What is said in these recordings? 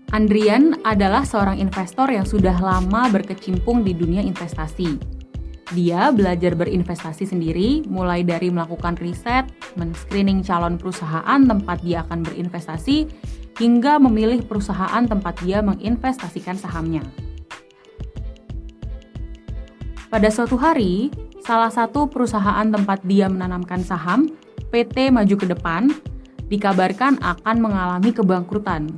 Andrian adalah seorang investor yang sudah lama berkecimpung di dunia investasi. Dia belajar berinvestasi sendiri, mulai dari melakukan riset, men-screening calon perusahaan tempat dia akan berinvestasi, hingga memilih perusahaan tempat dia menginvestasikan sahamnya. Pada suatu hari, salah satu perusahaan tempat dia menanamkan saham, PT Maju ke Depan, dikabarkan akan mengalami kebangkrutan.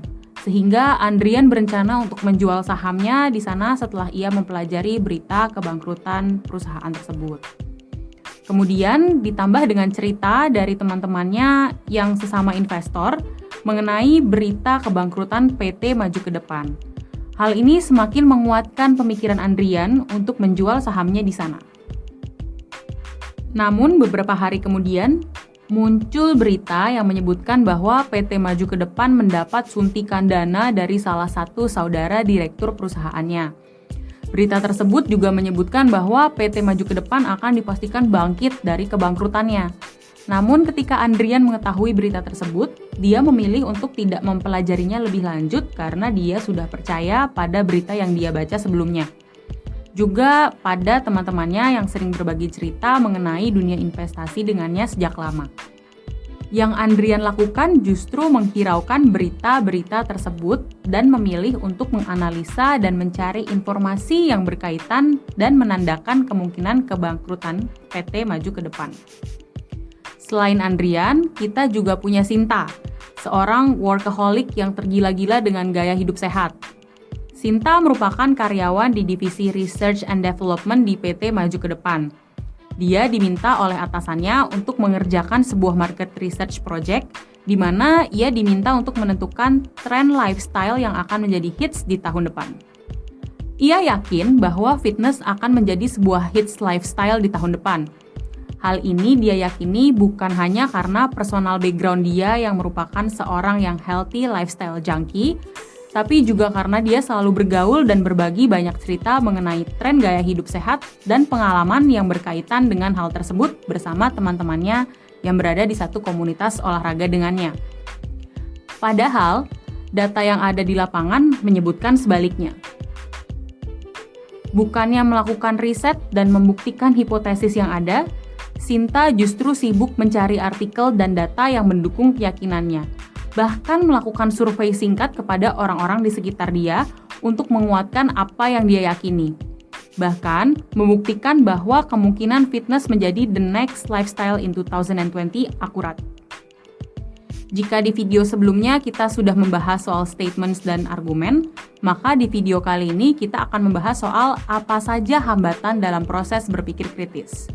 Sehingga Andrian berencana untuk menjual sahamnya di sana setelah ia mempelajari berita kebangkrutan perusahaan tersebut. Kemudian ditambah dengan cerita dari teman-temannya yang sesama investor mengenai berita kebangkrutan PT Maju ke Depan. Hal ini semakin menguatkan pemikiran Andrian untuk menjual sahamnya di sana. Namun beberapa hari kemudian, muncul berita yang menyebutkan bahwa PT Maju ke Depan mendapat suntikan dana dari salah satu saudara direktur perusahaannya. Berita tersebut juga menyebutkan bahwa PT Maju ke Depan akan dipastikan bangkit dari kebangkrutannya. Namun ketika Andrian mengetahui berita tersebut, dia memilih untuk tidak mempelajarinya lebih lanjut karena dia sudah percaya pada berita yang dia baca sebelumnya. Juga pada teman-temannya yang sering berbagi cerita mengenai dunia investasi dengannya sejak lama. Yang Andrian lakukan justru menghiraukan berita-berita tersebut dan memilih untuk menganalisa dan mencari informasi yang berkaitan dan menandakan kemungkinan kebangkrutan PT Maju ke Depan. Selain Andrian, kita juga punya Sinta, seorang workaholic yang tergila-gila dengan gaya hidup sehat. Sinta merupakan karyawan di divisi Research and Development di PT Maju ke Depan. Dia diminta oleh atasannya untuk mengerjakan sebuah market research project di mana ia diminta untuk menentukan tren lifestyle yang akan menjadi hits di tahun depan. Ia yakin bahwa fitness akan menjadi sebuah hits lifestyle di tahun depan. Hal ini dia yakini bukan hanya karena personal background dia yang merupakan seorang yang healthy lifestyle junkie, tapi juga karena dia selalu bergaul dan berbagi banyak cerita mengenai tren gaya hidup sehat dan pengalaman yang berkaitan dengan hal tersebut bersama teman-temannya yang berada di satu komunitas olahraga dengannya. Padahal, data yang ada di lapangan menyebutkan sebaliknya. Bukannya melakukan riset dan membuktikan hipotesis yang ada, Sinta justru sibuk mencari artikel dan data yang mendukung keyakinannya. Bahkan melakukan survei singkat kepada orang-orang di sekitar dia untuk menguatkan apa yang dia yakini. Bahkan, membuktikan bahwa kemungkinan fitness menjadi the next lifestyle in 2020 akurat. Jika di video sebelumnya kita sudah membahas soal statements dan argumen, maka di video kali ini kita akan membahas soal apa saja hambatan dalam proses berpikir kritis.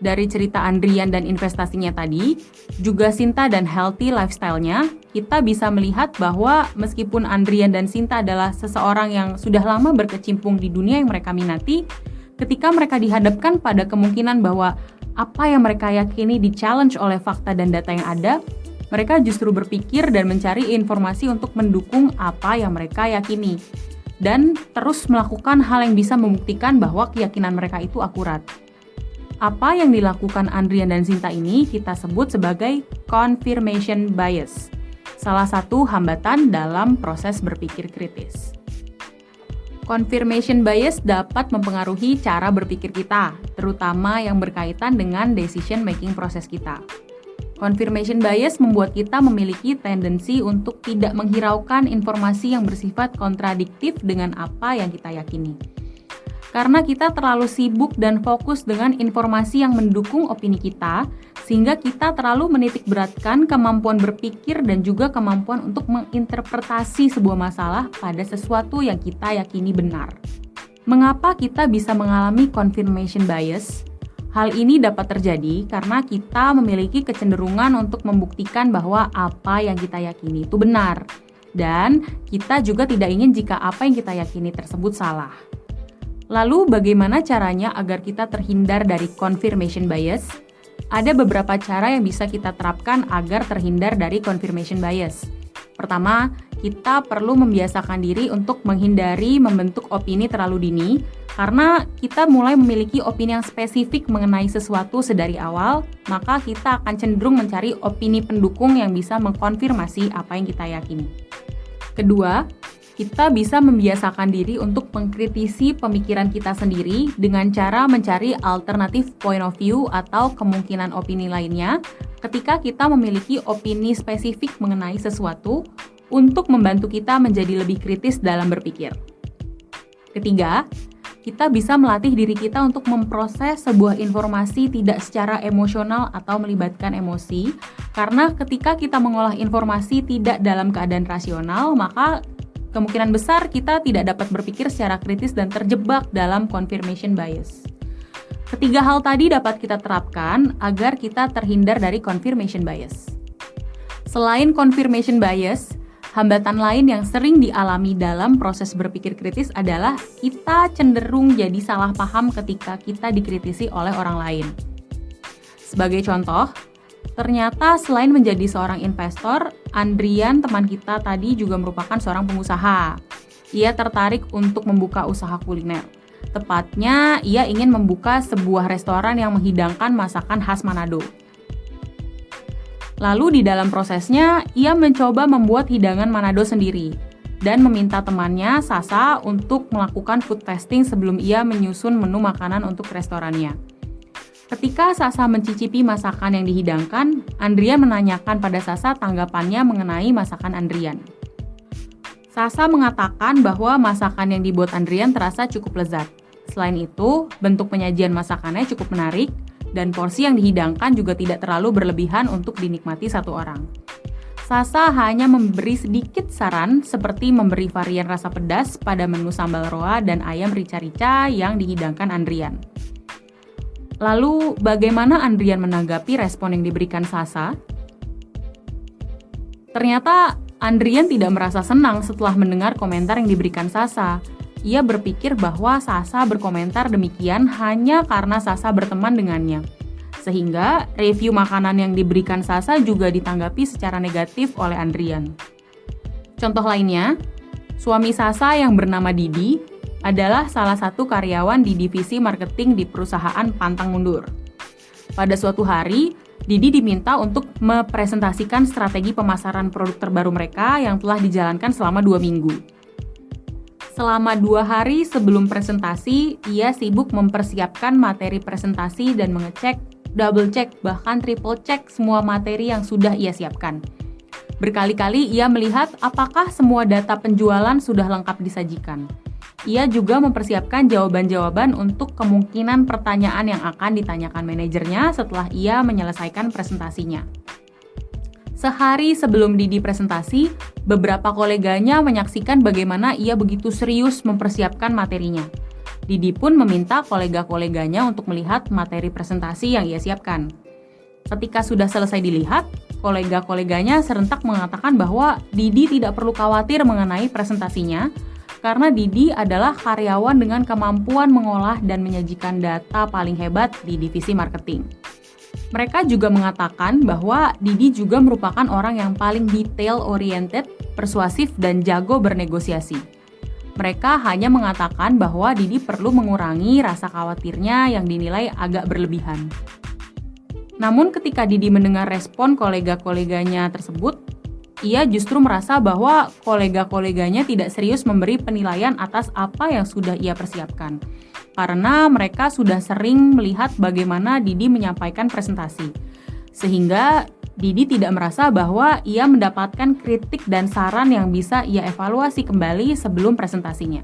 Dari cerita Andrian dan investasinya tadi, juga Sinta dan healthy lifestyle-nya, kita bisa melihat bahwa meskipun Andrian dan Sinta adalah seseorang yang sudah lama berkecimpung di dunia yang mereka minati, ketika mereka dihadapkan pada kemungkinan bahwa apa yang mereka yakini di-challenge oleh fakta dan data yang ada, mereka justru berpikir dan mencari informasi untuk mendukung apa yang mereka yakini, dan terus melakukan hal yang bisa membuktikan bahwa keyakinan mereka itu akurat. Apa yang dilakukan Andrian dan Sinta ini kita sebut sebagai confirmation bias, salah satu hambatan dalam proses berpikir kritis. Confirmation bias dapat mempengaruhi cara berpikir kita, terutama yang berkaitan dengan decision making proses kita. Confirmation bias membuat kita memiliki tendensi untuk tidak menghiraukan informasi yang bersifat kontradiktif dengan apa yang kita yakini. Karena kita terlalu sibuk dan fokus dengan informasi yang mendukung opini kita, sehingga kita terlalu menitikberatkan kemampuan berpikir dan juga kemampuan untuk menginterpretasi sebuah masalah pada sesuatu yang kita yakini benar. Mengapa kita bisa mengalami confirmation bias? Hal ini dapat terjadi karena kita memiliki kecenderungan untuk membuktikan bahwa apa yang kita yakini itu benar. Dan kita juga tidak ingin jika apa yang kita yakini tersebut salah. Lalu bagaimana caranya agar kita terhindar dari confirmation bias? Ada beberapa cara yang bisa kita terapkan agar terhindar dari confirmation bias. Pertama, kita perlu membiasakan diri untuk menghindari membentuk opini terlalu dini, karena kita mulai memiliki opini yang spesifik mengenai sesuatu sedari awal, maka kita akan cenderung mencari opini pendukung yang bisa mengkonfirmasi apa yang kita yakini. Kedua, kita bisa membiasakan diri untuk mengkritisi pemikiran kita sendiri dengan cara mencari alternative point of view atau kemungkinan opini lainnya ketika kita memiliki opini spesifik mengenai sesuatu untuk membantu kita menjadi lebih kritis dalam berpikir. Ketiga, kita bisa melatih diri kita untuk memproses sebuah informasi tidak secara emosional atau melibatkan emosi, karena ketika kita mengolah informasi tidak dalam keadaan rasional, maka kemungkinan besar kita tidak dapat berpikir secara kritis dan terjebak dalam confirmation bias. Ketiga hal tadi dapat kita terapkan agar kita terhindar dari confirmation bias. Selain confirmation bias, hambatan lain yang sering dialami dalam proses berpikir kritis adalah kita cenderung jadi salah paham ketika kita dikritisi oleh orang lain. Sebagai contoh, ternyata selain menjadi seorang investor, Andrian teman kita tadi juga merupakan seorang pengusaha. Ia tertarik untuk membuka usaha kuliner. Tepatnya, ia ingin membuka sebuah restoran yang menghidangkan masakan khas Manado. Lalu di dalam prosesnya, ia mencoba membuat hidangan Manado sendiri dan meminta temannya, Sasa, untuk melakukan food testing sebelum ia menyusun menu makanan untuk restorannya. Ketika Sasa mencicipi masakan yang dihidangkan, Andrian menanyakan pada Sasa tanggapannya mengenai masakan Andrian. Sasa mengatakan bahwa masakan yang dibuat Andrian terasa cukup lezat. Selain itu, bentuk penyajian masakannya cukup menarik, dan porsi yang dihidangkan juga tidak terlalu berlebihan untuk dinikmati satu orang. Sasa hanya memberi sedikit saran seperti memberi varian rasa pedas pada menu sambal roa dan ayam rica-rica yang dihidangkan Andrian. Lalu, bagaimana Andrian menanggapi respon yang diberikan Sasa? Ternyata, Andrian tidak merasa senang setelah mendengar komentar yang diberikan Sasa. Ia berpikir bahwa Sasa berkomentar demikian hanya karena Sasa berteman dengannya. Sehingga review makanan yang diberikan Sasa juga ditanggapi secara negatif oleh Andrian. Contoh lainnya, suami Sasa yang bernama Didi adalah salah satu karyawan di divisi marketing di perusahaan pantang mundur. Pada suatu hari, Didi diminta untuk mempresentasikan strategi pemasaran produk terbaru mereka yang telah dijalankan selama 2 minggu. Selama 2 hari sebelum presentasi, ia sibuk mempersiapkan materi presentasi dan mengecek, double check, bahkan triple check semua materi yang sudah ia siapkan. Berkali-kali ia melihat apakah semua data penjualan sudah lengkap disajikan. Ia juga mempersiapkan jawaban-jawaban untuk kemungkinan pertanyaan yang akan ditanyakan manajernya setelah ia menyelesaikan presentasinya. Sehari sebelum Didi presentasi, beberapa koleganya menyaksikan bagaimana ia begitu serius mempersiapkan materinya. Didi pun meminta kolega-koleganya untuk melihat materi presentasi yang ia siapkan. Ketika sudah selesai dilihat, kolega-koleganya serentak mengatakan bahwa Didi tidak perlu khawatir mengenai presentasinya, karena Didi adalah karyawan dengan kemampuan mengolah dan menyajikan data paling hebat di divisi marketing. Mereka juga mengatakan bahwa Didi juga merupakan orang yang paling detail-oriented, persuasif, dan jago bernegosiasi. Mereka hanya mengatakan bahwa Didi perlu mengurangi rasa khawatirnya yang dinilai agak berlebihan. Namun ketika Didi mendengar respon kolega-koleganya tersebut, ia justru merasa bahwa kolega-koleganya tidak serius memberi penilaian atas apa yang sudah ia persiapkan. Karena mereka sudah sering melihat bagaimana Didi menyampaikan presentasi. Sehingga Didi tidak merasa bahwa ia mendapatkan kritik dan saran yang bisa ia evaluasi kembali sebelum presentasinya.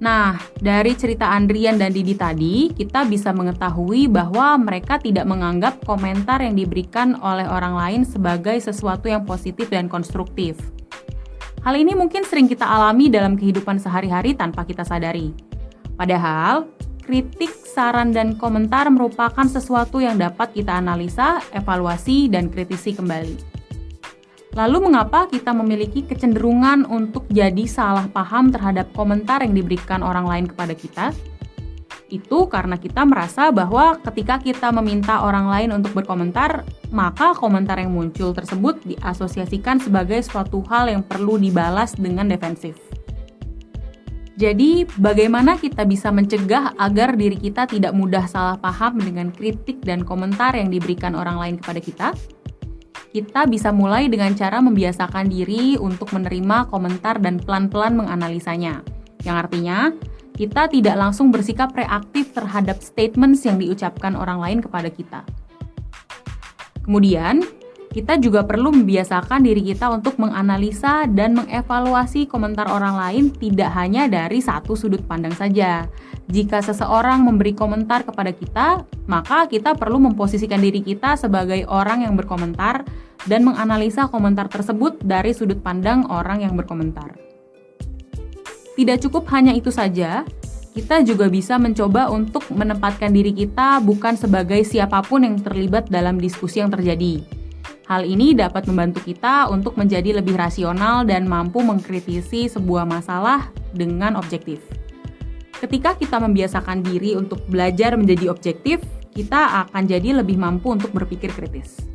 Nah, dari cerita Andrian dan Didi tadi, kita bisa mengetahui bahwa mereka tidak menganggap komentar yang diberikan oleh orang lain sebagai sesuatu yang positif dan konstruktif. Hal ini mungkin sering kita alami dalam kehidupan sehari-hari tanpa kita sadari. Padahal, kritik, saran, dan komentar merupakan sesuatu yang dapat kita analisa, evaluasi, dan kritisi kembali. Lalu mengapa kita memiliki kecenderungan untuk jadi salah paham terhadap komentar yang diberikan orang lain kepada kita? Itu karena kita merasa bahwa ketika kita meminta orang lain untuk berkomentar, maka komentar yang muncul tersebut diasosiasikan sebagai suatu hal yang perlu dibalas dengan defensif. Jadi, bagaimana kita bisa mencegah agar diri kita tidak mudah salah paham dengan kritik dan komentar yang diberikan orang lain kepada kita? Kita bisa mulai dengan cara membiasakan diri untuk menerima komentar dan pelan-pelan menganalisanya. Yang artinya, kita tidak langsung bersikap reaktif terhadap statements yang diucapkan orang lain kepada kita. Kemudian, kita juga perlu membiasakan diri kita untuk menganalisa dan mengevaluasi komentar orang lain tidak hanya dari satu sudut pandang saja. Jika seseorang memberi komentar kepada kita, maka kita perlu memposisikan diri kita sebagai orang yang berkomentar dan menganalisa komentar tersebut dari sudut pandang orang yang berkomentar. Tidak cukup hanya itu saja, kita juga bisa mencoba untuk menempatkan diri kita bukan sebagai siapapun yang terlibat dalam diskusi yang terjadi. Hal ini dapat membantu kita untuk menjadi lebih rasional dan mampu mengkritisi sebuah masalah dengan objektif. Ketika kita membiasakan diri untuk belajar menjadi objektif, kita akan jadi lebih mampu untuk berpikir kritis.